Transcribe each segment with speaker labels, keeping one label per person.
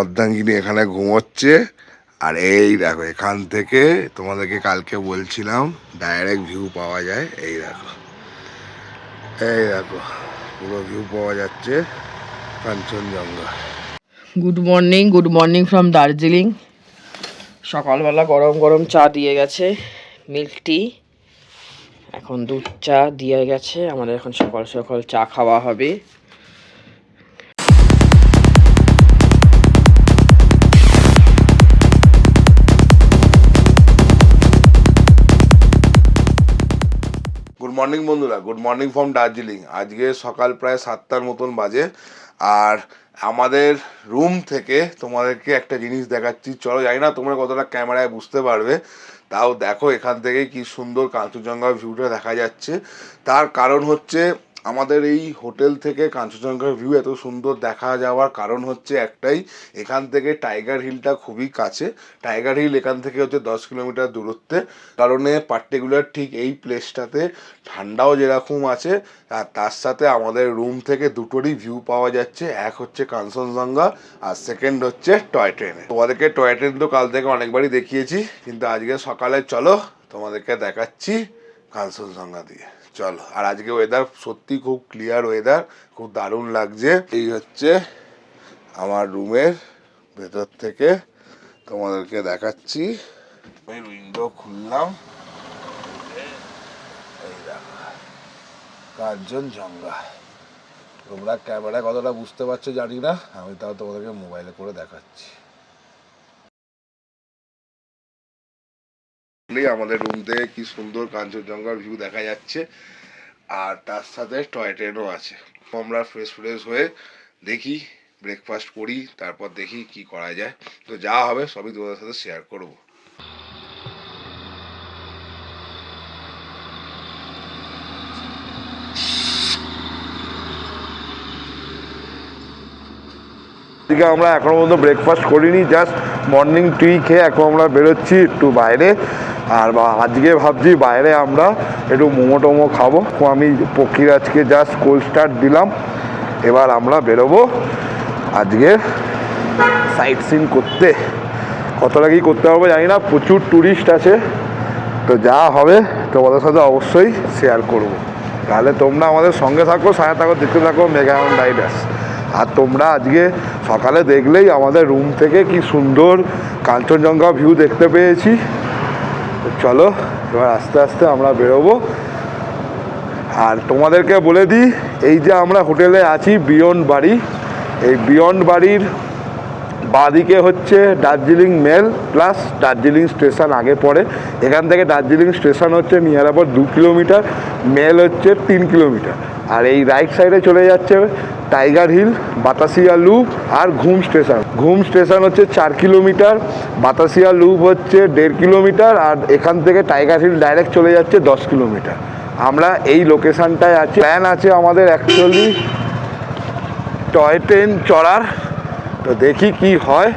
Speaker 1: অর্ধাঙ্গিনী এখানে ঘুমোচ্ছে। আর এই দেখো এখান থেকে তোমাদেরকে কালকে বলছিলাম ডাইরেক্ট ভিউ পাওয়া যায়। এই দেখো পুরো ভিউ পাওয়া যাচ্ছে Kanchenjunga.
Speaker 2: Good morning from Darjeeling. সকালবেলা গরম গরম চা দিয়ে গেছে, মিল্ক টি। এখন দুধ চা দিয়ে গেছে, আমাদের এখন সকাল সকাল চা খাওয়া হবে।
Speaker 1: গুড মর্নিং বন্ধুরা, গুড মর্নিং ফ্রম দার্জিলিং। আজকে সকাল প্রায় 7টার মতন বাজে। আর আমাদের রুম থেকে তোমাদেরকে একটা জিনিস দেখাচ্ছি, চলো। জানি না তোমরা কতটা ক্যামেরায় বুঝতে পারবে, তাও দেখো এখান থেকে কি সুন্দর কাঞ্চনজঙ্ঘা ভিউটা দেখা যাচ্ছে। তার কারণ হচ্ছে আমাদের এই হোটেল থেকে কাঞ্চনজঙ্ঘার ভিউ এত সুন্দর দেখা যাওয়ার কারণ হচ্ছে একটাই, এখান থেকে টাইগার হিলটা খুবই কাছে। টাইগার হিল এখান থেকে হচ্ছে 10 কিলোমিটার দূরত্বে। কারণে পার্টিকুলার ঠিক এই প্লেসটাতে ঠান্ডাও যেরকম আছে, আর তার সাথে আমাদের রুম থেকে দুটোরই ভিউ পাওয়া যাচ্ছে। এক হচ্ছে কাঞ্চনজঙ্ঘা, আর সেকেন্ড হচ্ছে টয় ট্রেনে। তোমাদেরকে টয় ট্রেন তো কাল থেকে অনেকবারই দেখিয়েছি, কিন্তু আজকে সকালে চলো তোমাদেরকে দেখাচ্ছি কাঞ্চনজঙ্ঘা দিয়ে। চলো। আর আজকে ওয়েদার সত্যি খুব ক্লিয়ার ওয়েদার, খুব দারুণ লাগছে। এই হচ্ছে আমার রুমের ভেতর থেকে তোমাদেরকে দেখাচ্ছি। আমি উইন্ডো খুললাম, এই দেখো কাঞ্চনজঙ্ঘা। তোমরা ক্যামেরায় কতটা বুঝতে পারছো জানি না, আমি তাও তোমাদেরকে মোবাইলে করে দেখাচ্ছি। আমাদের রুম থেকে কি সুন্দর কাঞ্চনজঙ্ঘার ভিউ দেখা যাচ্ছে, আর তার সাথে টয় ট্রেনও আছে। আমরা ফ্রেশ হয়ে দেখি ব্রেকফাস্ট করি, তারপর দেখি কি করা যায়। তো যা হবে সবই তোমাদের সাথে শেয়ার করবো। আজকে আমরা এখনো পর্যন্ত ব্রেকফাস্ট করিনি, জাস্ট মর্নিং টি খেয়ে এখন আমরা বেরোচ্ছি একটু বাইরে। আর আজকে ভাবছি বাইরে আমরা একটু মোমো টোমো খাবো। আমি পক্ষীরাজকে জাস্ট কোল্ড স্টার্ট দিলাম, এবার আমরা বেরোবো আজকে সাইট সিন করতে। কতটা কি করতে পারবো জানি না, প্রচুর ট্যুরিস্ট আছে। তো যা হবে তোমাদের সাথে অবশ্যই শেয়ার করব। তাহলে তোমরা আমাদের সঙ্গে থাকো, সাথে থাকো, দেখতে থাকো মেঘায়ন রাইডার্স। আর তোমরা আজকে সকালে দেখলেই আমাদের রুম থেকে কি সুন্দর কাঞ্চনজঙ্ঘা ভিউ দেখতে পেয়েছি। চলো এবার আস্তে আস্তে আমরা বেরোবো। আর তোমাদেরকে বলে দিই, এই যে আমরা হোটেলে আছি বিয়ন্ড বাড়ি, এই বিয়ন্ড বাড়ির বাঁদিকে হচ্ছে Darjeeling mail plus Darjeeling station আগে পড়ে। এখান থেকে দার্জিলিং স্টেশন হচ্ছে নিয়ার অ্যাবাউট 2 কিলোমিটার, মেল হচ্ছে 3 কিলোমিটার। আর এই রাইট সাইডে চলে যাচ্ছে টাইগার হিল, বাতাসিয়া লুপ আর ঘুম স্টেশন হচ্ছে 4 কিলোমিটার, বাতাসিয়া লুপ হচ্ছে 1.5 কিলোমিটার, আর এখান থেকে টাইগার হিল ডাইরেক্ট চলে যাচ্ছে 10 কিলোমিটার। আমরা এই লোকেশানটায় আছি। প্ল্যান আছে আমাদের অ্যাকচুয়ালি টয় ট্রেন চড়ার, তো দেখি কি হয়।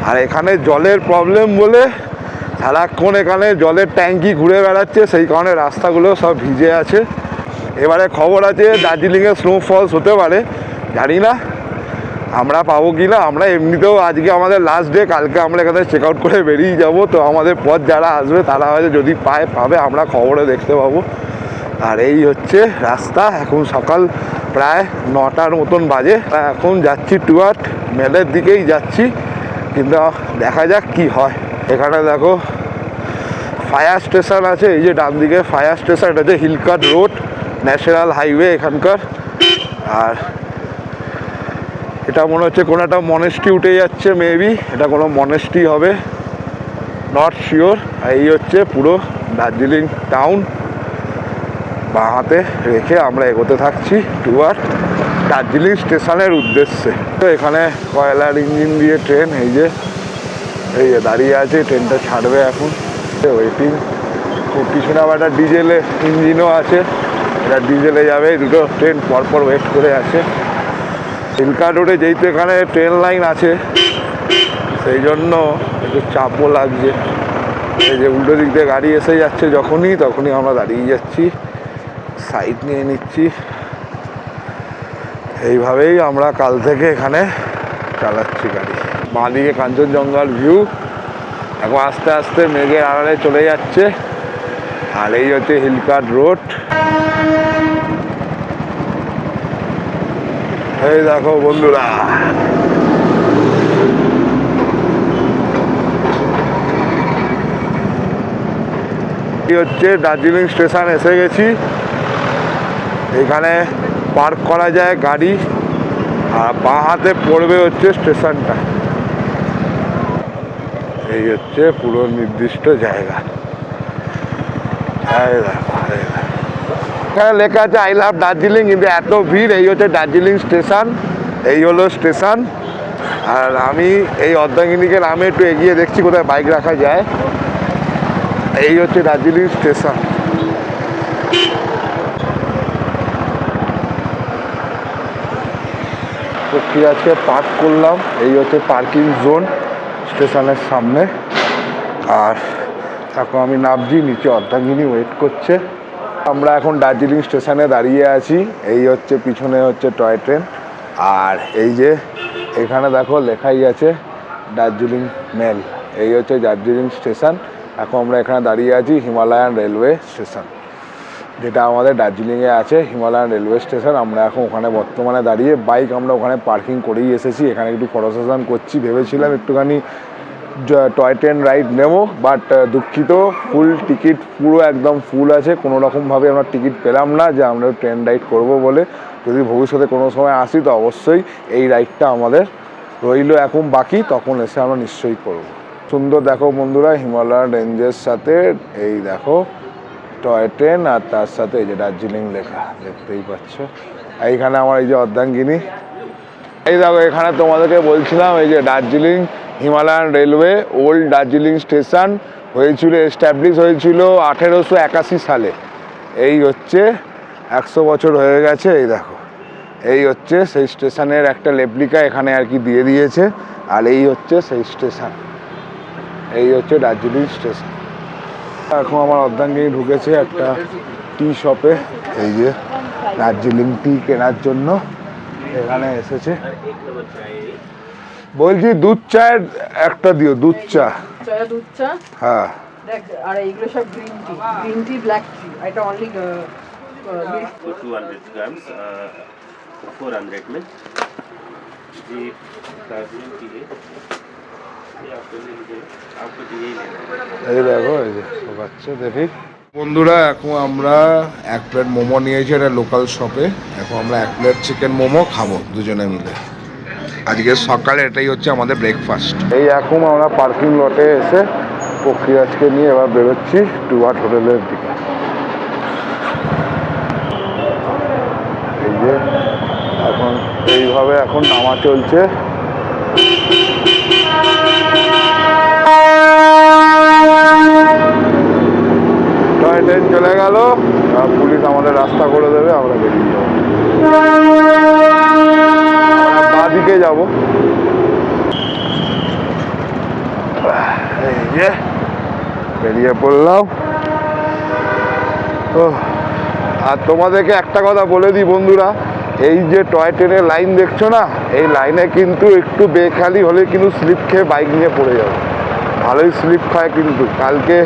Speaker 1: আর এখানে জলের প্রবলেম বলে সারাক্ষণ এখানে জলের ট্যাঙ্কি ঘুরে বেড়াচ্ছে, সেই কারণে রাস্তাগুলো সব ভিজে আছে। এবারে খবর আছে দার্জিলিংয়ে স্নোফলস হতে পারে, জানি না আমরা পাবো কি না। আমরা এমনিতেও আজকে আমাদের লাস্ট ডে, কালকে আমরা এখানে চেক আউট করে বেরিয়ে যাব। তো আমাদের পথ যারা আসবে তারা হয়তো যদি পাবে, আমরা খবরে দেখতে পাবো। আর এই হচ্ছে রাস্তা। এখন সকাল প্রায় 9টার মতন বাজে। এখন যাচ্ছি টুয়ার্ড মেলের দিকেই যাচ্ছি, কিন্তু দেখা যাক কি হয়। এখানে দেখো ফায়ার স্টেশন আছে, এই যে ডান দিকে ফায়ার স্টেশন, এটা হচ্ছে হিলকাট রোড, ন্যাশনাল হাইওয়ে এখানকার। আর এটা মনে হচ্ছে কোনো একটা মনেস্ট্রি উঠে যাচ্ছে, মেবি এটা কোনো মনেস্ট্রি হবে, নট শিওর। এই হচ্ছে পুরো দার্জিলিং টাউন। বাঁ হাতে রেখে আমরা এগোতে থাকছি টুয়ার্ড দার্জিলিং স্টেশনের উদ্দেশ্যে। তো এখানে কয়লার ইঞ্জিন দিয়ে ট্রেন এই যে দাঁড়িয়ে আছে, ট্রেনটা ছাড়বে এখন, ওয়েটিং। খুব পিছনে আবার একটা ডিজেলে ইঞ্জিনও আছে, এটা ডিজেলে যাবে। দুটো ট্রেন পরপর ওয়েট করে আছে হিলকাট রোডে। যেহেতু এখানে ট্রেন লাইন আছে সেই জন্য একটু চাপও লাগছে। এই যে উল্টো দিক দিয়ে গাড়ি এসে যাচ্ছে তখনই আমরা দাঁড়িয়ে যাচ্ছি, সাইড নিয়ে নিচ্ছি। এইভাবেই আমরা কাল থেকে এখানে চালাচ্ছি গাড়ি। বাঁদিকে কাঞ্চনজঙ্ঘার ভিউ। এখন আস্তে আস্তে মেঘের আড়ালে চলে যাচ্ছে। আর এই হচ্ছে হিলকাট রোড। এই দেখো বন্ধুরা, হচ্ছে দার্জিলিং স্টেশন এসে গেছি। এখানে পার্ক করা যায় গাড়ি, আর বাঁ হাতে পড়বে হচ্ছে স্টেশনটা। এই হচ্ছে পুরো নির্দিষ্ট জায়গা। এখানে লেখা আছে আই লাভ দার্জিলিং, কিন্তু এত ভিড়। এই হচ্ছে দার্জিলিং স্টেশন, এই হলো স্টেশন। আর আমি এই অর্ধাঙ্গিনীকে নামে একটু এগিয়ে দেখছি কোথায় বাইক রাখা যায়। এই হচ্ছে দার্জিলিং স্টেশন। ঠিক আছে, পার্ক করলাম। এই হচ্ছে পার্কিং জোন স্টেশনের সামনে। আর এখন আমি নামছি, নিচে অর্ধাঙ্গিনী ওয়েট করছে। আমরা এখন দার্জিলিং স্টেশনে দাঁড়িয়ে আছি। এই হচ্ছে পিছনে হচ্ছে টয় ট্রেন। আর এই যে এখানে দেখো লেখাই আছে দার্জিলিং মেল। এই হচ্ছে দার্জিলিং স্টেশন। এখন আমরা এখানে দাঁড়িয়ে আছি হিমালয়ান রেলওয়ে স্টেশন, যেটা আমাদের দার্জিলিংয়ে আছে হিমালয়ান রেলওয়ে স্টেশন। আমরা এখন ওখানে বর্তমানে দাঁড়িয়ে, বাইক আমরা ওখানে পার্কিং করেই এসেছি। এখানে একটু ফটো সেশন করছি। ভেবেছিলাম একটুখানি টয় ট্রেন রাইড নেবো, বাট দুঃখিত, ফুল টিকিট পুরো একদম ফুল আছে। কোনো রকমভাবে আমরা টিকিট পেলাম না যে আমরা ট্রেন রাইড করব বলে। যদি ভবিষ্যতে কোনো সময় আসি তো অবশ্যই এই রাইডটা আমাদের রইল এখন বাকি, তখন এসে আমরা নিশ্চয়ই করব। সুন্দর দেখো বন্ধুরা, হিমালয়ান রেঞ্জের সাথে এই দেখো টয় ট্রেন, আর তার সাথে এই যে দার্জিলিং লেখা দেখতেই পাচ্ছ। এইখানে আমার এই যে অর্ধাঙ্গিনী। এই দেখো এখানে তোমাদেরকে বলছিলাম, এই যে Darjeeling Himalayan railway old Darjeeling station হয়েছিল, এস্টাবলিশ হয়েছিল 1881 সালে। এই হচ্ছে 100 বছর হয়ে গেছে। এই দেখো, এই হচ্ছে সেই স্টেশনের একটা লেপ্লিকা এখানে আর কি দিয়ে দিয়েছে। আর এই হচ্ছে সেই স্টেশন, এই হচ্ছে দার্জিলিং স্টেশন। এখন আমার অর্ধাঙ্গিনী ঢুকেছে একটা টি শপে, এই যে দার্জিলিং টি কেনার জন্য এখানে এসেছে। বলছি দুধ চায়ের একটা দিও, দুধ চা।
Speaker 2: দুধ চা,
Speaker 1: হ্যাঁ।
Speaker 2: দেখ, আর এইগুলো সব গ্রিন টি, ব্ল্যাক টি। এটা অনলি
Speaker 3: 200 grams, 400 में ये दार्जिलिंग की है। ये आपको ले लीजिए, आपको तो यही लेना है।
Speaker 1: এই দেখো, এই যে বাচ্চা দেখি। বন্ধুরা এখন আমরা 1 প্লেট মোমো নিয়েছি একটা লোকাল শপে। এখন আমরা 1 প্লেট চিকেন মোমো খাবো দুজনে মিলে। আজকে সকালে এটাই হচ্ছে আমাদের ব্রেকফাস্ট। এই এখন আমরা পার্কিং লটে এসে প্রক্রিয়াজকে নিয়ে এবার বেরোচ্ছি ডুয়ার্ট হোটেলের দিকে। এই যে এখন এইভাবে এখন নামা চলছে। টয় ট্রেন চলে গেল, পুলিশ আমাদের রাস্তা করে দেবে, আমরা বেরিয়ে যাবো। বাঁদিকে যাবো। এই যে বেরিয়ে পড়লাম। আর তোমাদেরকে একটা কথা বলে দিই বন্ধুরা, এই যে টয় ট্রেনের লাইন দেখছো না, এই লাইনে কিন্তু একটু বেখালি হলে কিন্তু স্লিপ খেয়ে বাইক নিয়ে পড়ে যাবে। ভালোই স্লিপ খায় কিন্তু। কালকে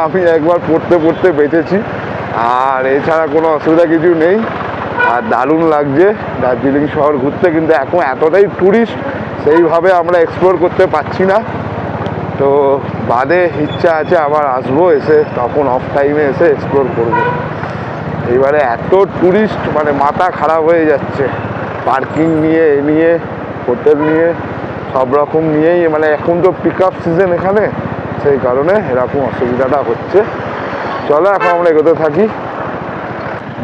Speaker 1: আমি একবার পড়তে পড়তে বেঁচেছি। আর এছাড়া কোনো অসুবিধা কিছু নেই। আর দারুণ লাগছে দার্জিলিং শহর ঘুরতে, কিন্তু এখন এতটাই ট্যুরিস্ট সেইভাবে আমরা এক্সপ্লোর করতে পারছি না। তো বাদে ইচ্ছা আছে আবার আসবো, এসে তখন অফ টাইমে এসে এক্সপ্লোর করবো। এইবারে এত ট্যুরিস্ট, মানে মাথা খারাপ হয়ে যাচ্ছে। পার্কিং নিয়ে, এ নিয়ে, হোটেল নিয়ে, সব রকম নিয়েই, মানে এখন তো পিক আপ সিজন এখানে, সেই কারণে এরকম অসুবিধাটা হচ্ছে। চলো এখন আমরা এগোতে থাকি।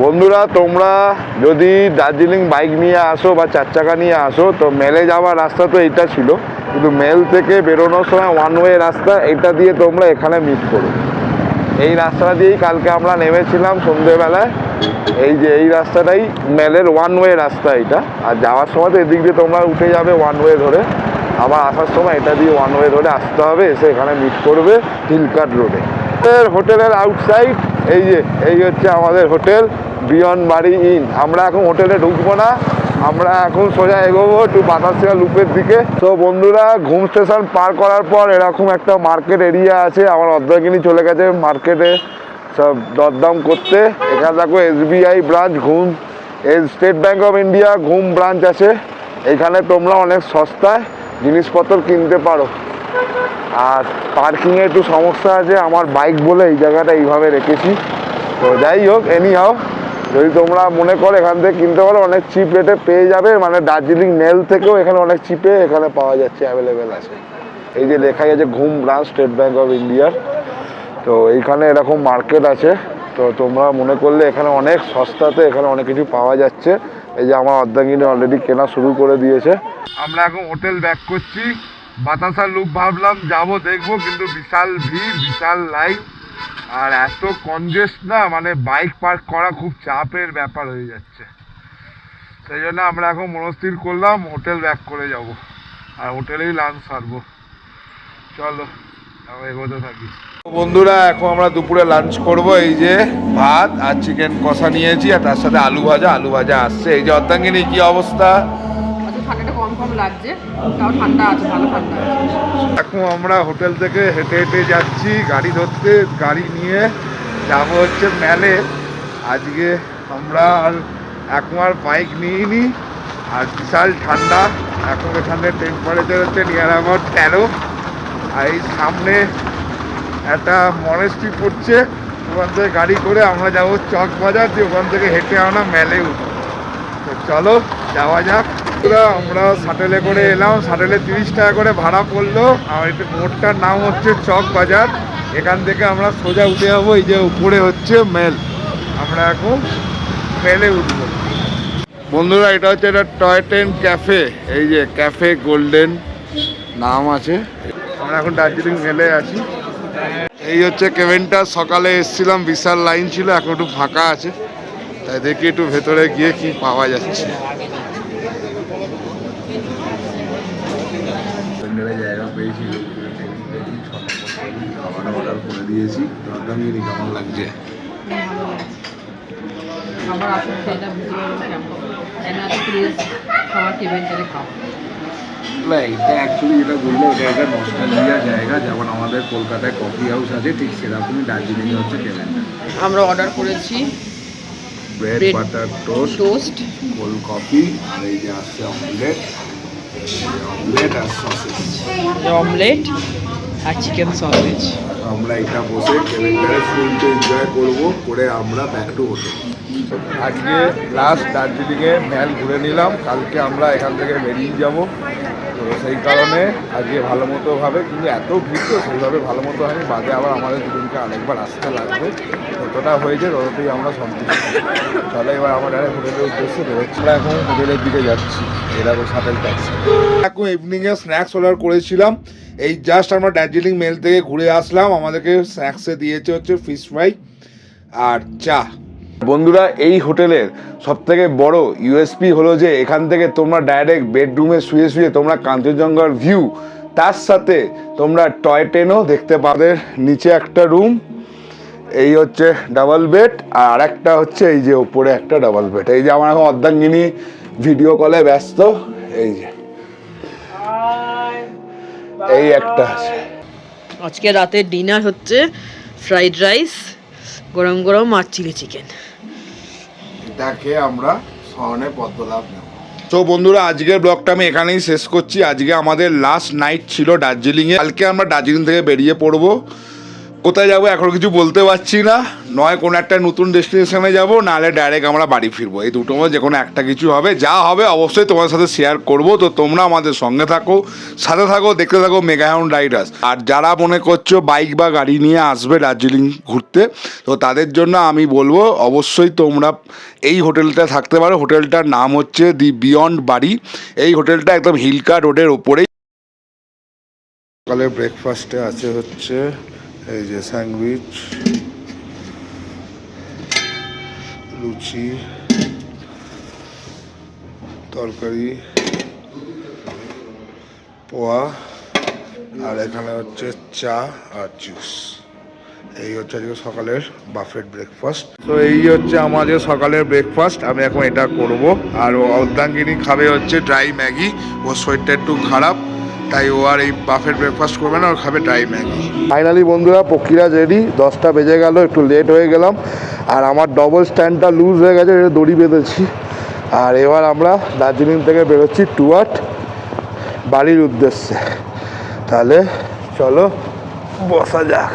Speaker 1: বন্ধুরা তোমরা যদি দার্জিলিং বাইক নিয়ে আসো বা 4 চাকা নিয়ে আসো, তো মেলে যাওয়ার রাস্তা তো এইটা ছিল, কিন্তু মেল থেকে বেরোনোর সময় ওয়ান ওয়ে রাস্তা, এইটা দিয়ে তোমরা এখানে মিট করো। এই রাস্তাটা দিয়েই কালকে আমরা নেমেছিলাম সন্ধ্যেবেলায়। এই যে এই রাস্তাটাই মেলের ওয়ান ওয়ে রাস্তা এটা। আর যাওয়ার সময় তো এদিক দিয়ে তোমরা উঠে যাবে ওয়ান ওয়ে ধরে, আবার আসার সময় এটা দিয়ে ওয়ান ওয়ে ধরে আসতে হবে। এসে এখানে মিট করবে হিলকাট রোডে। হোটেলের আউটসাইড এই যে, এই হচ্ছে আমাদের হোটেল বিয়ন্ড বাড়ি ইন। আমরা এখন হোটেলে ঢুকবো না, আমরা এখন সোজা এগোবো একটু বাতাসিয়া লুপের দিকে। তো বন্ধুরা, ঘুম স্টেশন পার করার পর এরকম একটা মার্কেট এরিয়া আছে। আমার অর্ধেকিনি চলে গেছে মার্কেটে সব দরদাম করতে। এখানে দেখো SBI ব্রাঞ্চ, ঘুম স্টেট ব্যাঙ্ক অফ ইন্ডিয়া ঘুম ব্রাঞ্চ আছে। এখানে তোমরা অনেক সস্তায় জিনিসপত্র কিনতে পারো। আর পার্কিংয়ে একটু সমস্যা আছে, আমার বাইক বলে এই জায়গাটা এইভাবে রেখেছি। তো যাই হোক, এনি হাও, যদি তোমরা মনে করো এখান থেকে কিনতে পারো, অনেক চিপ রেটে পেয়ে যাবে। মানে দার্জিলিং মেল থেকেও এখানে অনেক চিপে এখানে পাওয়া যাচ্ছে, অ্যাভেলেবেল আছে। এই যে লেখাই আছে ঘুম ব্রাঞ্চ স্টেট ব্যাঙ্ক অফ ইন্ডিয়ার। তো এইখানে এরকম মার্কেট আছে। তো তোমরা মনে করলে এখানে অনেক সস্তাতে এখানে অনেক কিছু পাওয়া যাচ্ছে। এই যে আমার অর্ধাঙ্গিনী অলরেডি কেনা শুরু করে দিয়েছে। আমরা এখন হোটেল ব্যাক করছি। বাতাসা লুপ ভাবলাম যাবো দেখবো, কিন্তু বিশাল ভিড়, বিশাল লাইন, আর এত কনজেস্ট না, মানে বাইক পার্ক করা খুব চাপের ব্যাপার হয়ে যাচ্ছে। সেই জন্য আমরা এখন মনস্থির করলাম হোটেল ব্যাক করে যাব, আর হোটেলেই লাঞ্চ সারবো। চলো আমরা এগোতে থাকি। বন্ধুরা, এখন আমরা দুপুরে লাঞ্চ করব। এই যে ভাত আর চিকেন কষা নিয়েছি, আর তার সাথে আলু ভাজা। আলু ভাজা আসছে। এই যে অর্ধাঙ্গিনী, কি অবস্থা?
Speaker 2: ঠান্ডাটা কম কম লাগছে, তাও ঠান্ডা আছে, ভালো ঠান্ডা আছে।
Speaker 1: এখন আমরা হোটেল থেকে হেঁটে হেঁটে যাচ্ছি গাড়ি ধরতে। গাড়ি নিয়ে যাবো হচ্ছে মেলে। আজকে আমরা আর এখন আর বাইক নিইনি, আর বিশাল ঠান্ডা। এখন এখানে টেম্পারেচার হচ্ছে নিয়ার অ্যাবাউট 13। আর এই সামনে একটা মনেস্ট্রি পড়ছে, ওখান থেকে গাড়ি করে আমরা যাবো চক বাজার, দিয়ে ওখান থেকে হেঁটে আমরা মেলে উঠবো। তো চলো যাওয়া যাক। আমরা শাটেলে করে এলাম। শাটেলে 30 টাকা করে ভাড়া পড়লো। আর এটা মোড়টার নাম হচ্ছে চক বাজার। এখান থেকে আমরা সোজা উঠে যাবো, এই যে উপরে হচ্ছে মেল। আমরা এখন মেলে উঠবো। বন্ধুরা, এটা হচ্ছে একটা টয় ট্রেন ক্যাফে। এই যে ক্যাফে গোল্ডেন নাম আছে। আমরা এখন দার্জিলিং মেলে আছি। এই হচ্ছে কেভেনটা। সকালে এসেছিলাম, বিশাল লাইন ছিল, এখন একটু ফাঁকা আছে। তাই দেখি একটু ভেতরে গিয়ে কি পাওয়া যাচ্ছে।
Speaker 4: জায়গা পেয়েছি, খাবার অর্ডার করে দিয়েছি। দরদামগিরি কেমন লাগছে?
Speaker 2: আমার আসলে সেটা বুঝতে পারবো কেমন, এত প্লিজ খাবার কেবেন করে খাও।
Speaker 4: না, এটা অ্যাকচুয়ালি যেটা বললো, এটা একটা নস্টালজিয়া জায়গা। যেমন আমাদের কলকাতায় কফি হাউস আছে, ঠিক সেরকমই দার্জিলিংয়ে হচ্ছে কেভেনটা।
Speaker 2: আমরা অর্ডার করেছি
Speaker 4: bread butter toast, cold coffee, আর এই যে আসছে অমলেট, অমলেট আর সসেজ।
Speaker 2: অমলেট আর চিকেন সসেজ।
Speaker 4: আমরা এটা বসে কেভেনটারে ফুলটা এনজয় করবো, করে আমরা ব্যাক টু হোটেল।
Speaker 1: আজকে লাস্ট দার্জিলিংয়ে মেল ঘুরে নিলাম। কালকে আমরা এখান থেকে বেরিয়ে যাব। তো সেই কারণে আজকে ভালো মতো ভাবে, কিন্তু এত ভিড় তো সেইভাবে ভালো মতো হয়নি। বাদে আবার আমাদের দুদিনকে আরেকবার আসতে লাগবে। যতটা হয়েছে ততটাই আমরা সন্তুষ্ট। তাহলে এবার আমরা হোটেলের উদ্দেশ্যে বেরোচ্ছি। আমরা এখন হোটেলের দিকে যাচ্ছি। এরকম শাটেল ট্যাক্সি। এখন ইভিনিংয়ে স্ন্যাক্স অর্ডার করেছিলাম। এই জাস্ট আমরা দার্জিলিং মেল থেকে ঘুরে আসলাম। আমাদেরকে স্ন্যাক্সে দিয়েছে হচ্ছে ফিশ ফ্রাই আর চা। বন্ধুরা, এই হোটেলের সবথেকে বড় ইউএসপি হলো যে এখান থেকে তোমরা ডাইরেক্ট বেডরুমে শুয়ে শুয়ে তোমরা কাঞ্চনজঙ্ঘার ভিউ, তার সাথে তোমরা টয় ট্রেনও দেখতে পাবে। নিচে একটা রুম, এই হচ্ছে ডাবল বেড, আর একটা হচ্ছে এই যে ওপরে একটা ডাবল বেড। এই যে আমার এখন অর্ধাঙ্গিনী ভিডিও কলে ব্যস্ত। এই যে এই একটা আছে।
Speaker 2: আজকে রাতে ডিনার হচ্ছে ফ্রাইড রাইস, গরম গরম আর চিলি চিকেন।
Speaker 1: এটা খেয়ে আমরা শহরে পদ্মলাভ নেব। তো বন্ধুরা, আজকের ব্লগটা আমি এখানেই শেষ করছি। আজকে আমাদের লাস্ট নাইট ছিল দার্জিলিংয়ে। কালকে আমরা দার্জিলিং থেকে বেরিয়ে পড়বো। কোথায় যাবো এখন কিছু বলতে পারছি না। নয় কোনো একটা নতুন ডেস্টিনেশনে যাবো, নাহলে ডাইরেক্ট আমরা বাড়ি ফিরবো। এই দুটোর মধ্যে যে কোনো একটা কিছু হবে। যা হবে অবশ্যই তোমাদের সাথে শেয়ার করবো। তো তোমরা আমাদের সঙ্গে থাকো, সাথে থাকো, দেখতে থাকো মেগাহাউন্ড রাইডার্স। আর যারা মনে করছো বাইক বা গাড়ি নিয়ে আসবে দার্জিলিং ঘুরতে, তো তাদের জন্য আমি বলবো অবশ্যই তোমরা এই হোটেলটা থাকতে পারো। হোটেলটার নাম হচ্ছে দি বিয়ন্ড বাড়ি। এই হোটেলটা একদম হিলকা রোডের ওপরেই। সকালে ব্রেকফাস্টে আছে হচ্ছে এই যে স্যান্ডউইচ, লুচি, তরকারি, পোয়া, আর এখানে হচ্ছে চা আর জুস। এই হচ্ছে আজকে সকালের বাফেট ব্রেকফাস্ট। তো এই হচ্ছে আমাদের সকালের ব্রেকফাস্ট। আমি এখন এটা করব। আর অর্ধাঙ্গিনী খাবে হচ্ছে ড্রাই ম্যাগি। ওর শরীরটা একটু খারাপ, তাই ও আর এই বাফেট ব্রেকফাস্ট করবে না, ওর খাবে ড্রাই ম্যাগি। ফাইনালি বন্ধুরা পক্ষীরা রেডি। 10টা বেজে গেল, একটু লেট হয়ে গেলাম। আর আমার ডবল স্ট্যান্ডটা লুজ হয়ে গেছে, দড়ি বেঁধেছি। আর এবার আমরা দার্জিলিং থেকে বেরোচ্ছি টুয়ার্ড বাড়ির উদ্দেশ্যে। তাহলে চলো বসা যাক।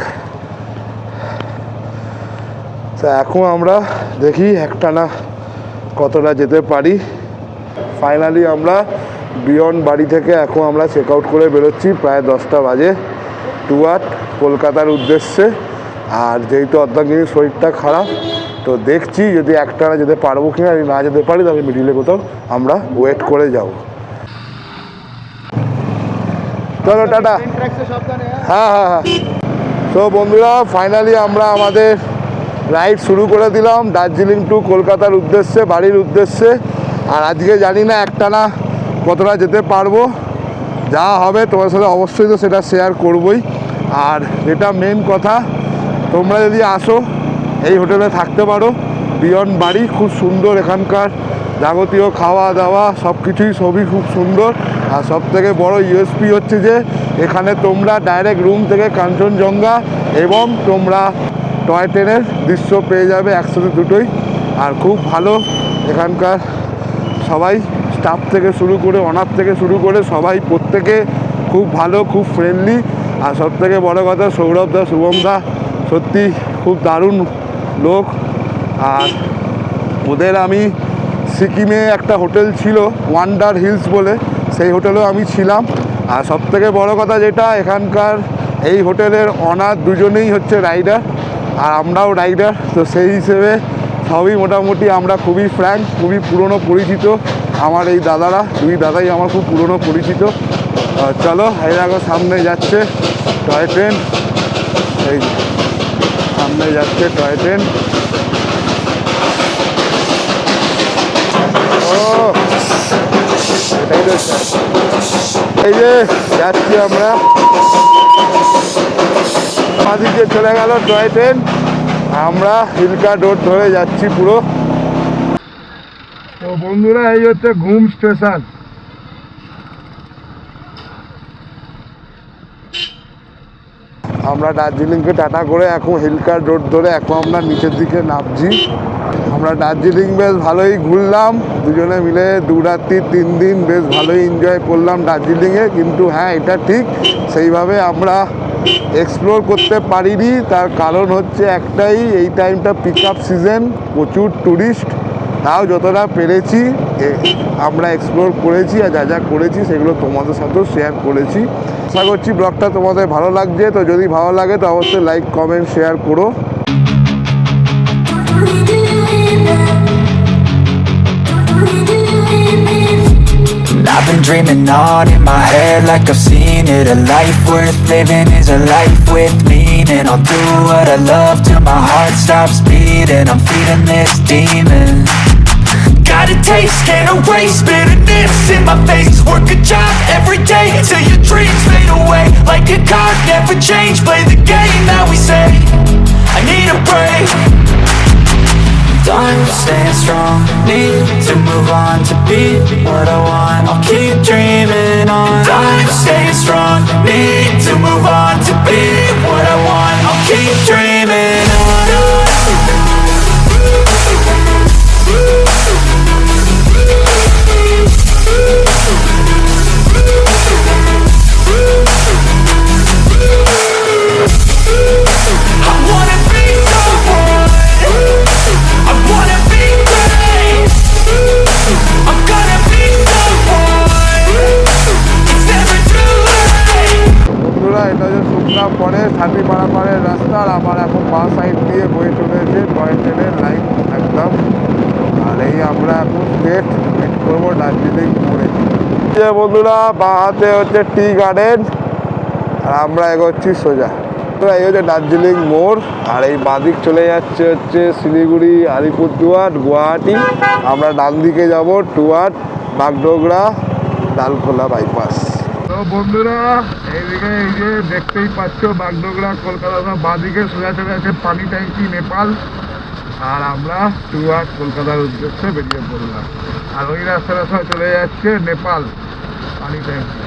Speaker 1: তা এখন আমরা দেখি একটানা কতটা যেতে পারি। ফাইনালি আমরা বিয়ন্ড বাড়ি থেকে এখন আমরা চেক আউট করে বেরোচ্ছি, প্রায় 10টা বাজে, টুয়ার্ড কলকাতার উদ্দেশ্যে। আর যেহেতু অর্ধাঙ্গিনীর শরীরটা খারাপ, তো দেখছি যদি একটানা যেতে পারবো কিনা। যদি না যেতে পারি তাহলে মিডিলে কোথাও আমরা ওয়েট করে যাব। চলো টাটা। হ্যাঁ হ্যাঁ হ্যাঁ। তো বন্ধুরা ফাইনালি আমরা আমাদের রাইড শুরু করে দিলাম দার্জিলিং টু কলকাতার উদ্দেশ্যে, বাড়ির উদ্দেশ্যে। আর আজকে জানি না একটানা কতটা যেতে পারবো, যা হবে তোমার সাথে অবশ্যই তো সেটা শেয়ার করবই। আর যেটা মেন কথা, তোমরা যদি আসো এই হোটেলে থাকতে পারো, বিয়ন্ড বাড়ি খুব সুন্দর। এখানকার যাবতীয় খাওয়া দাওয়া সব কিছুই সবই খুব সুন্দর। আর সব থেকে বড়ো ইউএসপি হচ্ছে যে এখানে তোমরা ডাইরেক্ট রুম থেকে কাঞ্চনজঙ্ঘা এবং তোমরা টয় ট্রেনের দৃশ্য পেয়ে যাবে একসাথে দুটোই। আর খুব ভালো এখানকার সবাই, স্টাফ থেকে শুরু করে অনার থেকে শুরু করে সবাই প্রত্যেকে খুব ভালো, খুব ফ্রেন্ডলি। আর সব থেকে বড়ো কথা সৌরভ দা, শুভম দা সত্যি খুব দারুণ লোক। আর ওদের আমি সিকিমে একটা হোটেল ছিল ওয়ান্ডার হিলস বলে, সেই হোটেলেও আমি ছিলাম। আর সব থেকে বড়ো কথা যেটা, এখানকার এই হোটেলের অনার দুজনেই হচ্ছে রাইডার, আর আমরাও রাইডার। তো সেই হিসেবে সবই মোটামুটি আমরা খুবই ফ্র্যাঙ্ক, খুবই পুরনো পরিচিত। আমার এই দাদারা, দুই দাদাই আমার খুব পুরনো পরিচিত। চলো এই দেখো সামনে যাচ্ছে টয় ট্রেন, এই সামনে যাচ্ছে টয় ট্রেন। ও এটাই তো, এই যে যাচ্ছি আমরা, আমাদিকে চলে গেল টয় ট্রেন। আমরা হিলকা রোড ধরে যাচ্ছি পুরো। তো বন্ধুরা এই হচ্ছে ঘুম স্টেশন। আমরা দার্জিলিংকে টাটা করে এখন হিলকার রোড ধরে এখন আমরা নিচের দিকে নামছি। আমরা দার্জিলিং বেশ ভালোই ঘুরলাম দুজনে মিলে, 2 রাত্রি 3 দিন বেশ ভালোই এনজয় করলাম দার্জিলিংয়ে। কিন্তু হ্যাঁ, এটা ঠিক সেইভাবে আমরা এক্সপ্লোর করতে পারিনি। তার কারণ হচ্ছে একটাই, এই টাইমটা পিক আপ সিজন, প্রচুর ট্যুরিস্ট। তাও যতটা পেরেছি আমরা এক্সপ্লোর করেছি, আর যা যা করেছি সেগুলো তোমাদের সাথেও শেয়ার করেছি। আশা করছি ব্লগটা তোমাদের ভালো লাগছে। তো যদি ভালো লাগে তো অবশ্যই লাইক, কমেন্ট, শেয়ার করো।
Speaker 5: I've been dreaming on in my head like I've seen it. A life worth living is a life with meaning. I'll do what I love till my heart stops beating. I'm feeding this demon. Got a taste, can't erase bitterness in my face. Work a job every day till your dreams fade away. Like a card, never change, play the game that we say. I need a break. Done staying strong, need to move on to be what I want. I'll keep dreaming on. I'm staying strong, need to move on to be what I want. I'll keep dreaming on. I wanna be someone, I wanna be great, I'm gonna be someone, it's never too late.
Speaker 1: বন্ধুরা এটা যে শুকনা পরে ছাতি পাড়াপাড়ের রাস্তা, আর আমার এখন বাঁ সাইড দিয়ে বয়ে চলেছে টয় ট্রেনের লাইন একদম। আর এই আমরা এখন স্টেট মিট করবো দার্জিলিং মোড়ে। যে বন্ধুরা বাঁ হাতে হচ্ছে টি গার্ডেন, আর আমরা এগোচ্ছি সোজা। তো এই হচ্ছে দার্জিলিং মোড়। আর এই বাঁদিক চলে যাচ্ছে হচ্ছে শিলিগুড়ি, আলিপুরদুয়ার, গুয়াহাটি। আমরা ডান দিকে যাব টুয়ার্ড বাগডোগরা, ডালখোলা বাইপাস। তো তো বন্ধুরা এইদিকে এই যে দেখতেই পাচ্ছ বাগডোগরা কলকাতা, বাঁদিকে সোজা চলে আছে পানি ট্যাঙ্কি নেপাল, আর আমরা টুয়ার্ড কলকাতার উদ্দেশ্যে বেরিয়ে পড়লাম। আর ওই রাস্তাটা সব চলে যাচ্ছে নেপাল পানি ট্যাঙ্কি।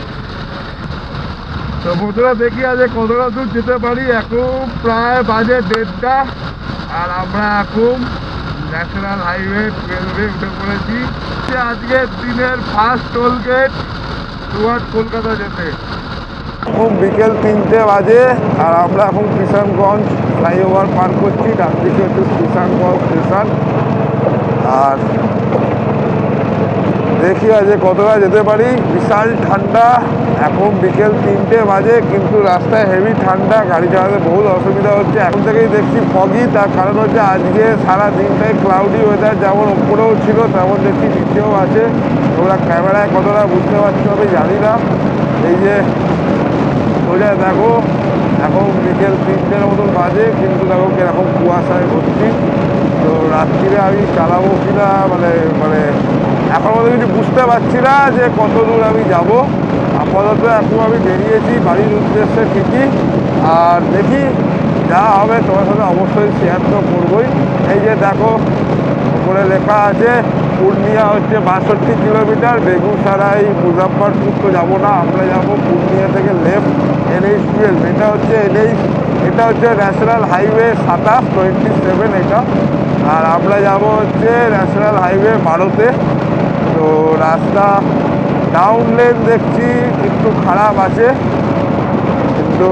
Speaker 1: তো বন্ধুরা দেখি আজ কতটা দূর যেতে পারি। এখন প্রায় বাজে 1:30টা, আর আমরা এখন ন্যাশনাল হাইওয়ে 12-এ উঠে পড়েছি। আজকের দিনের first toll gate toward Kolkata যেতে। এখন বিকেল 3টে বাজে, আর আমরা এখন কিষানগঞ্জ ফ্লাইওভার পার করছি। ডান দিকে হচ্ছে কিষানগঞ্জ স্টেশন। আর দেখি আজ কতটা যেতে পারি। বিশাল ঠান্ডা, এখন বিকেল 3টে বাজে, কিন্তু রাস্তায় হেভি ঠান্ডা, গাড়ি চালাতে বহুত অসুবিধা হচ্ছে। এখন থেকেই দেখছি ফগি, তার কারণ হচ্ছে আজকে সারা দিনটাই ক্লাউডি ওয়েদার, যেমন ওপরেও ছিল তেমন দেখছি নিচেও আছে। তোমরা ক্যামেরায় কতটা বুঝতে পারছো আমি জানি না। এই যে সোজা দেখো, এখন বিকেল 3টের মতন বাজে, কিন্তু দেখো কিরকম কুয়াশায় ভর্তি। তো রাত্রিরে আমি চালাবো কিনা মানে এখন মধ্যে কিছু বুঝতে পারছি না যে কত দূর আমি যাব। আপাতত এখন আমি বেরিয়েছি বাড়ির উদ্দেশ্যে ঠিকই, আর দেখি যা হবে তোমার সাথে অবশ্যই শেয়ার তো করবোই। এই যে দেখো উপরে লেখা আছে পূর্ণিয়া হচ্ছে 62 কিলোমিটার, বেগুসরাই মুজাফরপুর তো যাবো না, আমরা যাবো পূর্ণিয়া থেকে লেফট NH12। এটা হচ্ছে ন্যাশনাল হাইওয়ে 27 এটা, আর আমরা যাব হচ্ছে ন্যাশনাল হাইওয়ে 12-তে। তো রাস্তা ডাউন লেন দেখছি একটু খারাপ আছে, কিন্তু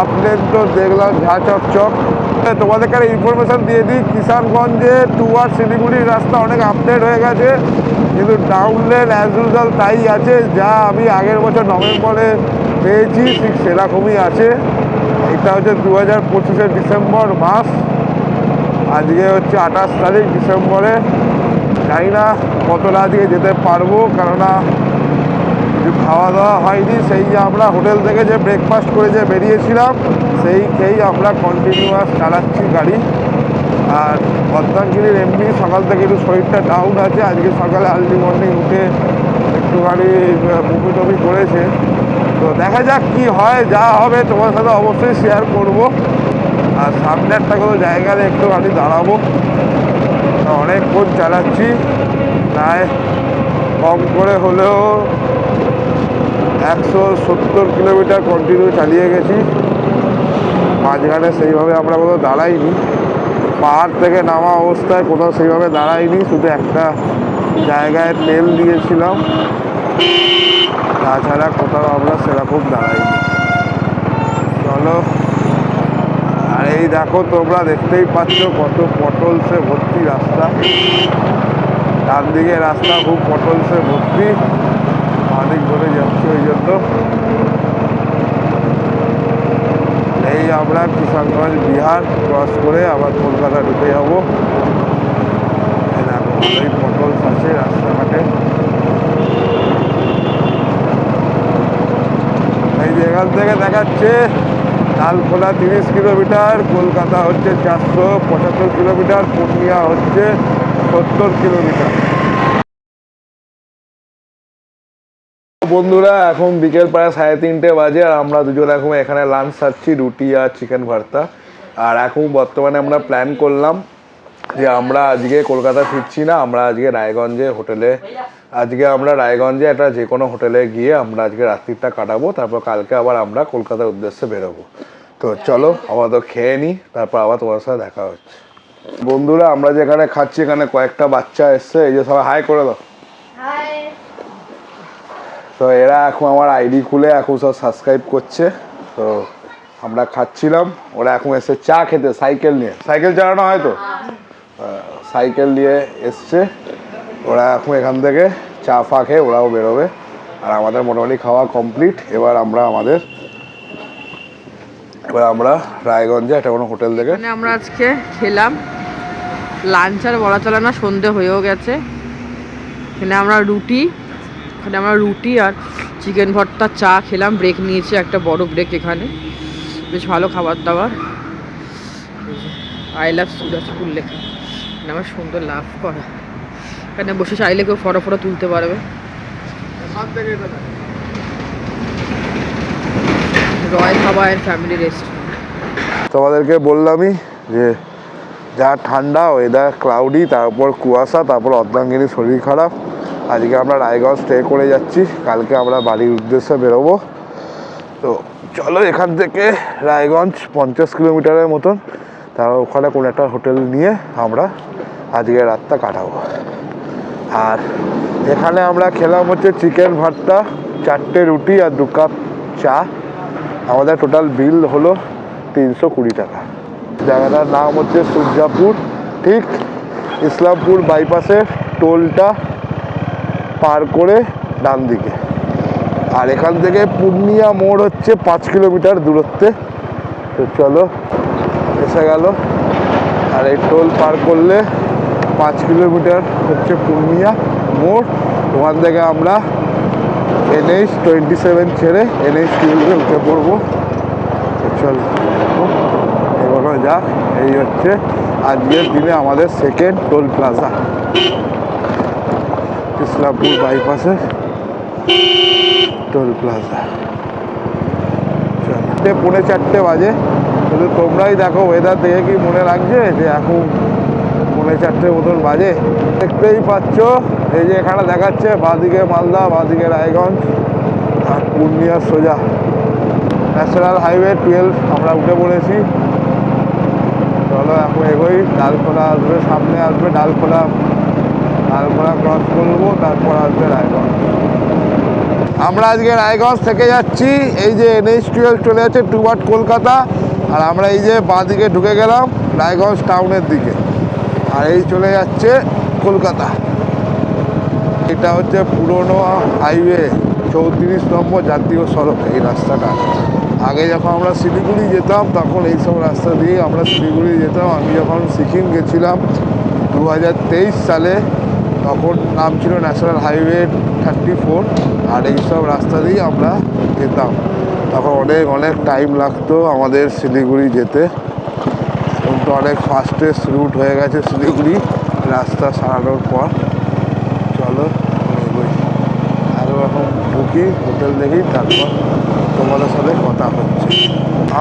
Speaker 1: আপ লেন তো দেখলাম ঝা চকচক। তোমাদের কাছে ইনফরমেশান দিয়ে দিই, কিষানগঞ্জে টুয়ার্ড শিলিগুড়ির রাস্তা অনেক আপডেট হয়ে গেছে, কিন্তু ডাউন লেন অ্যাজ ইউজুয়াল তাই আছে, যা আমি আগের বছর নভেম্বরে পেয়েছি ঠিক সেরকমই আছে। এটা হচ্ছে 2025-এর ডিসেম্বর মাস, আজকে হচ্ছে 28 তারিখ ডিসেম্বরে। জানি না কতটা আজকে যেতে পারবো, কেননা কিছু খাওয়া দাওয়া হয়নি। সেই যে আমরা হোটেল থেকে যে ব্রেকফাস্ট করে যে বেরিয়েছিলাম, সেই খেয়েই আমরা কন্টিনিউয়াস চালাচ্ছি গাড়ি। আর অর্ধাঙ্গিনীর এমনি সকাল থেকে একটু শরীরটা ডাউন আছে, আজকে সকালে আর্লি মর্নিং উঠে একটুখানি বমি টমি করেছে। তো দেখা যাক কি হয়, যা হবে তোমার সাথে অবশ্যই শেয়ার করব। আর সামনে একটা কোনো জায়গায় একটুখানি দাঁড়াবো, অনেকক্ষণ চালাচ্ছি, প্রায় কম করে হলেও 170 কিলোমিটার কন্টিনিউ চালিয়ে গেছি। মাঝখানে সেইভাবে আমরা কোথাও দাঁড়াইনি, পাহাড় থেকে নামা অবস্থায় কোথাও সেইভাবে দাঁড়াইনি, শুধু একটা জায়গায় তেল দিয়েছিলাম, তাছাড়া কোথাও আমরা সেরকম দাঁড়াইনি। চলো, আর এই দেখো তোমরা দেখতেই পাচ্ছ কত পটলসে ভর্তি রাস্তা। ডান দিকে রাস্তা খুব পটলসে ভর্তি, অনেক ধরে যাচ্ছে, ওই জন্য এই আমরা কিষানগঞ্জ বিহার ক্রস করে আবার কলকাতা ঢুকে যাবো। দেখো ভালোই পটলস আছে রাস্তাঘাটে। এই যে এখান থেকে দেখাচ্ছে লালখোলা 30 কিলোমিটার, কলকাতা হচ্ছে 475 কিলোমিটার, পূর্ণিয়া হচ্ছে 70 কিলোমিটার। বন্ধুরা এখন বিকেল প্রায় 3:30 বাজে, আর আমরা দুজন এখন এখানে লাঞ্চ সারছি, রুটি আর চিকেন ভর্তা। আর এখন বর্তমানে আমরা প্ল্যান করলাম যে আমরা আজকে কলকাতা ফিরছি না, আমরা আজকে রায়গঞ্জে হোটেলে, আজকে আমরা রায়গঞ্জে একটা যে কোনো হোটেলে গিয়ে আমরা আজকে রাত্রিটা কাটাবো, তারপর কালকে আবার আমরা কলকাতার উদ্দেশ্যে বেরোবো। তো চলো আবার তো খেয়ে নিই, তারপর আবার তোমার সাথে দেখা হচ্ছে। বন্ধুরা আমরা যেখানে খাচ্ছি এখানে কয়েকটা বাচ্চা এসছে, এই যে সবাই হাই করে দাও। তো এরা এখন আমার আইডি খুলে এখন সব সাবস্ক্রাইব করছে। তো আমরা খাচ্ছিলাম, ওরা এখন এসে চা খেতে সাইকেল নিয়ে, সাইকেল চালানো হয় তো, সাইকেল নিয়ে এসছে ওরা। এখন এখান থেকে চা ফা খেয়ে ওরাও বেরোবে, আর আমাদের মোটামুটি খাওয়া কমপ্লিট। এবার আমরা রায়গঞ্জে একটা কোনো হোটেল থেকে
Speaker 2: আমরা আজকে খেলাম লাঞ্চ, আর বলা চলে না সন্ধে হয়েও গেছে। এখানে আমরা রুটি আর চিকেন ভর্তা চা খেলাম, ব্রেক নিয়েছি, একটা বড় ব্রেক এখানে, বেশ ভালো খাবার দাবার। আই লাভ সুরাজপুর লেখা, এখানে আমার সুন্দর লাভ করা, এখানে বসে চাইলে কেউ ফটো তুলতে পারবে। জয় ধাবায়ের ফ্যামিলি রেস্টুরেন্ট।
Speaker 1: তোমাদেরকে বললামই যে যা ঠান্ডা ওয়েদার ক্লাউডি, তারপর কুয়াশা, তারপর অর্ধাঙ্গিনী শরীর খারাপ। আজকে আমরা রায়গঞ্জ স্টে করে যাচ্ছি, কালকে আমরা বাড়ির উদ্দেশ্যে বেরোবো। তো চলো এখান থেকে রায়গঞ্জ 50 কিলোমিটারের মতন, তার ওখানে কোনো একটা হোটেল নিয়ে আমরা আজকে রাতটা কাটাবো। আর এখানে আমরা খেলাম হচ্ছে চিকেন ভর্তা, 4টে রুটি আর 2 কাপ চা। আমাদের টোটাল বিল হলো 320 টাকা। জায়গাটার নাম হচ্ছে সূর্যাপুর, ঠিক ইসলামপুর বাইপাসের টোলটা পার করে ডান দিকে। আর এখান থেকে পূর্ণিয়া মোড় হচ্ছে 5 কিলোমিটার দূরত্বে। তো চলো এসে গেল। আর এই টোল পার করলে 5 কিলোমিটার হচ্ছে পূর্ণিয়া মোড়। ওখান থেকে আমরা NH-27 ছেড়ে NH-12 উঠে পড়বো। তো চলো এগোনো যাক। এই হচ্ছে আজকের দিনে আমাদের সেকেন্ড টোল প্লাজা, ইসলামপুর বাইপাসে টোল প্লাজা। চলো 3:45 বাজে। শুধু তোমরাই দেখো ওয়েদার দেখে কি মনে লাগছে যে এখন 4:45 মতন বাজে। দেখতেই পাচ্ছ এই যে এখানে দেখাচ্ছে বাঁদিকে মালদা, বাঁদিকে রায়গঞ্জ, আর পূর্ণিয়ার সোজা ন্যাশনাল হাইওয়ে 12 আমরা উঠে পড়েছি। চলো এখন এগোই। ডালখোলা আসবে, সামনে আসবে ডালখোলা ক্রস করবো, তারপর আসবে রায়গঞ্জ। আমরা আজকে রায়গঞ্জ থেকে যাচ্ছি। এই যে NH-12 চলে যাচ্ছে টুয়ার্ড কলকাতা, আর আমরা এই যে বাঁদিকে ঢুকে গেলাম রায়গঞ্জ টাউনের দিকে, আর এই চলে যাচ্ছে কলকাতা। এটা হচ্ছে পুরনো হাইওয়ে 34 নম্বর জাতীয় সড়ক। এই রাস্তাটা আগে যখন আমরা শিলিগুড়ি যেতাম তখন এইসব রাস্তা দিয়ে আমরা শিলিগুড়ি যেতাম। আমি যখন সিকিম গেছিলাম 2023 সালে, তখন নাম ছিল ন্যাশনাল হাইওয়ে 34, আর এইসব রাস্তা দিয়েই আমরা যেতাম। তখন অনেক টাইম লাগতো আমাদের শিলিগুড়ি যেতে। এখন তো অনেক ফাস্টেস্ট রুট হয়ে গেছে শিলিগুড়ি রাস্তা সারানোর পর। চলো এগোই। আরও এখন ঢুকি, হোটেল দেখি, তারপর তোমাদের সাথে কথা হচ্ছে।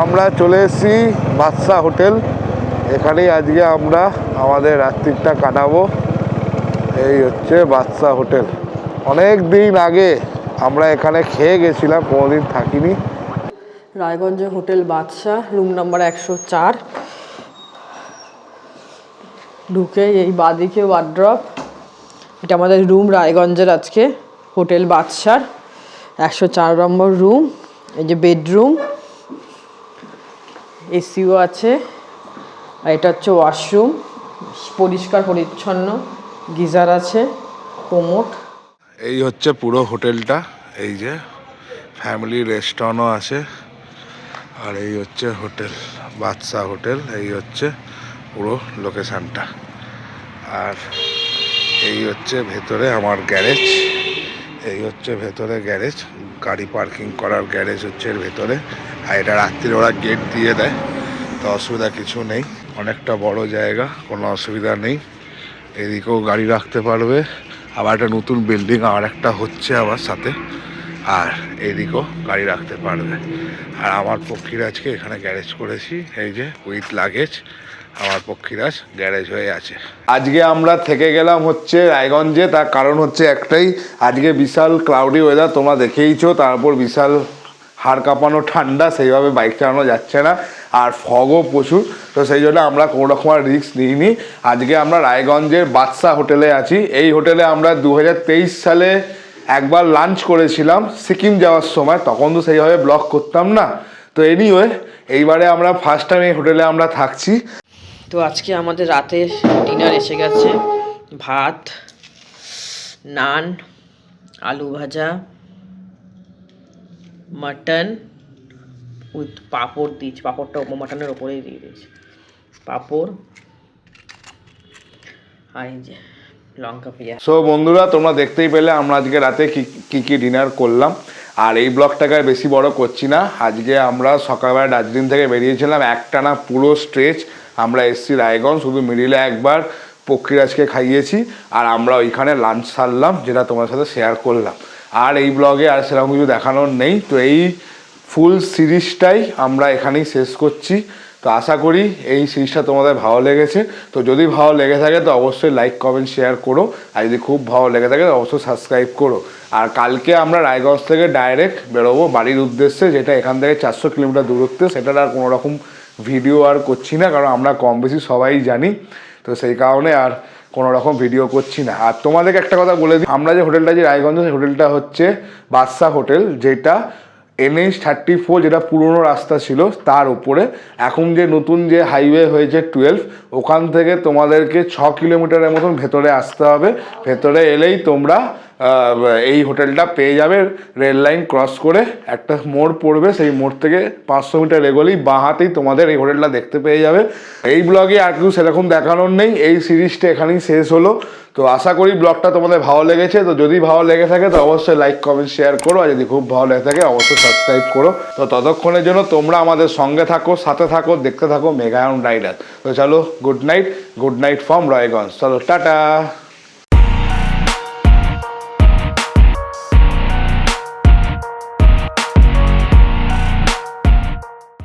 Speaker 1: আমরা চলে এসেছি বাদশা হোটেল। এখানেই আজকে আমরা আমাদের রাত্রিটা কাটাবো। এই হচ্ছে বাদশা হোটেল। অনেক দিন আগে আমরা এখানে খেয়ে গেছিলাম, কোনোদিন থাকিনি।
Speaker 2: রায়গঞ্জে হোটেল বাদশা, রুম নাম্বার 104। ঢুকে এই বাদিকে ওয়ার্ড্রপ, এটা আমাদের রুম রায়গঞ্জের আজকে হোটেল বাদশার 104 নম্বর রুম। এই যে বেডরুম, এসিও আছে, আর এটা হচ্ছে ওয়াশরুম, পরিষ্কার পরিচ্ছন্ন, গিজার আছে, কোমোড।
Speaker 1: এই হচ্ছে পুরো হোটেলটা। এই যে ফ্যামিলি রেস্টুরেন্টও আছে, আর এই হচ্ছে হোটেল বাদশা হোটেল। এই হচ্ছে পুরো লোকেশানটা। আর এই হচ্ছে ভেতরে আমার গ্যারেজ। এই হচ্ছে ভেতরে গ্যারেজ, গাড়ি পার্কিং করার গ্যারেজ হচ্ছে এর ভেতরে। আর এটা রাত্রির ওরা গেট দিয়ে দেয়, তো অসুবিধা কিছু নেই। অনেকটা বড় জায়গা, কোনো অসুবিধা নেই। এদিকেও গাড়ি রাখতে পারবে। আবার একটা নতুন বিল্ডিং আর একটা হচ্ছে আবার সাথে, আর এদিকেও গাড়ি রাখতে পারবে। আর আমার পক্ষীরাজকে এখানে গ্যারেজ করেছি, এই যে উইথ লাগেজ আমার পক্ষীরাজ গ্যারেজ হয়ে আছে। আজকে আমরা থেকে গেলাম হচ্ছে রায়গঞ্জে, তার কারণ হচ্ছে একটাই, আজকে বিশাল ক্লাউডি ওয়েদার তোমরা দেখেইছো, তারপর বিশাল হাড় কাঁপানো ঠান্ডা, সেইভাবে বাইক চালানো যাচ্ছে না, আর ফগও প্রচুর। তো সেই জন্য আমরা কোনো রকম রিস্ক নিইনি। আজকে আমরা রায়গঞ্জের বাদশা হোটেলে আছি। এই হোটেলে আমরা 2023 সালে একবার লাঞ্চ করেছিলাম সিকিম যাওয়ার সময়, তখন তো সেইভাবে ব্লগ করতাম না। তো এনিওয়ে এইবারে আমরা ফার্স্ট টাইম এই হোটেলে আমরা থাকছি।
Speaker 2: তো আজকে আমাদের রাতের ডিনার এসে গেছে। ভাত, নান, আলু ভাজা, মাটন উইথ পাঁপড় দিয়েছি। পাঁপড়টা মাটনের ওপরেই দিয়ে দিয়েছি, পাঁপড়, আর এই যে লঙ্কা পেঁয়াজ।
Speaker 1: সো বন্ধুরা, তোমরা দেখতেই পেলে আমরা আজকে রাতে কি ডিনার করলাম। আর এই ব্লগটাকে আর বেশি বড় করছি না। আজকে আমরা সকালবেলা দার্জিলিং থেকে বেরিয়েছিলাম, একটানা পুরো স্ট্রেচ আমরা এসেছি রায়গঞ্জ, শুধু মিডিলে একবার পক্ষীরাজকে খাইয়েছি, আর আমরা ওইখানে লাঞ্চ সারলাম, যেটা তোমার সাথে শেয়ার করলাম। আর এই ব্লগে আর সেরকম কিছু দেখানোর নেই। তো এই ফুল সিরিজটাই আমরা এখানেই শেষ করছি। তো আশা করি এই সিরিজটা তোমাদের ভালো লেগেছে। তো যদি ভালো লেগে থাকে তো অবশ্যই লাইক কমেন্ট শেয়ার করো, আর যদি খুব ভালো লেগে থাকে তো অবশ্যই সাবস্ক্রাইব করো। আর কালকে আমরা রায়গঞ্জ থেকে ডাইরেক্ট বেরোবো বাড়ির উদ্দেশ্যে, যেটা এখান থেকে 400 কিলোমিটার দূরত্বে। সেটার আর কোনো রকম ভিডিও আর করছি না, কারণ আমরা কম বেশি সবাই জানি, তো সেই কারণে আর কোনো রকম ভিডিও করছি না। আর তোমাদেরকে একটা কথা বলে দিই, আমরা যে হোটেলটা যে রায়গঞ্জ, সেই হোটেলটা হচ্ছে বাদশা হোটেল, যেটা NH-34 যেটা পুরনো রাস্তা ছিল তার উপরে। এখন যে নতুন যে হাইওয়ে হয়েছে 12, ওখান থেকে তোমাদেরকে 6 কিলোমিটারের মতন ভেতরে আসতে হবে। ভেতরে এলেই তোমরা এই হোটেলটা পেয়ে যাবে। রেল লাইন ক্রস করে একটা মোড় পড়বে, সেই মোড় থেকে 500 মিটার এগোলেই বাঁ হাতেই তোমাদের এই হোটেলটা দেখতে পেয়ে যাবে। এই ব্লগে আর কিছু সেরকম দেখানোর নেই, এই সিরিজটা এখানেই শেষ হলো। তো আশা করি ব্লগটা তোমাদের ভালো লেগেছে। তো যদি ভালো লেগে থাকে তো অবশ্যই লাইক কমেন্ট শেয়ার করো, আর যদি খুব ভালো লেগে থাকে অবশ্যই সাবস্ক্রাইব করো। তো ততক্ষণের জন্য তোমরা আমাদের সঙ্গে থাকো, সাথে থাকো, দেখতে থাকো মেঘায়ন রাইডার। তো চলো, গুড নাইট ফ্রম রায়গঞ্জ। চলো টাটা।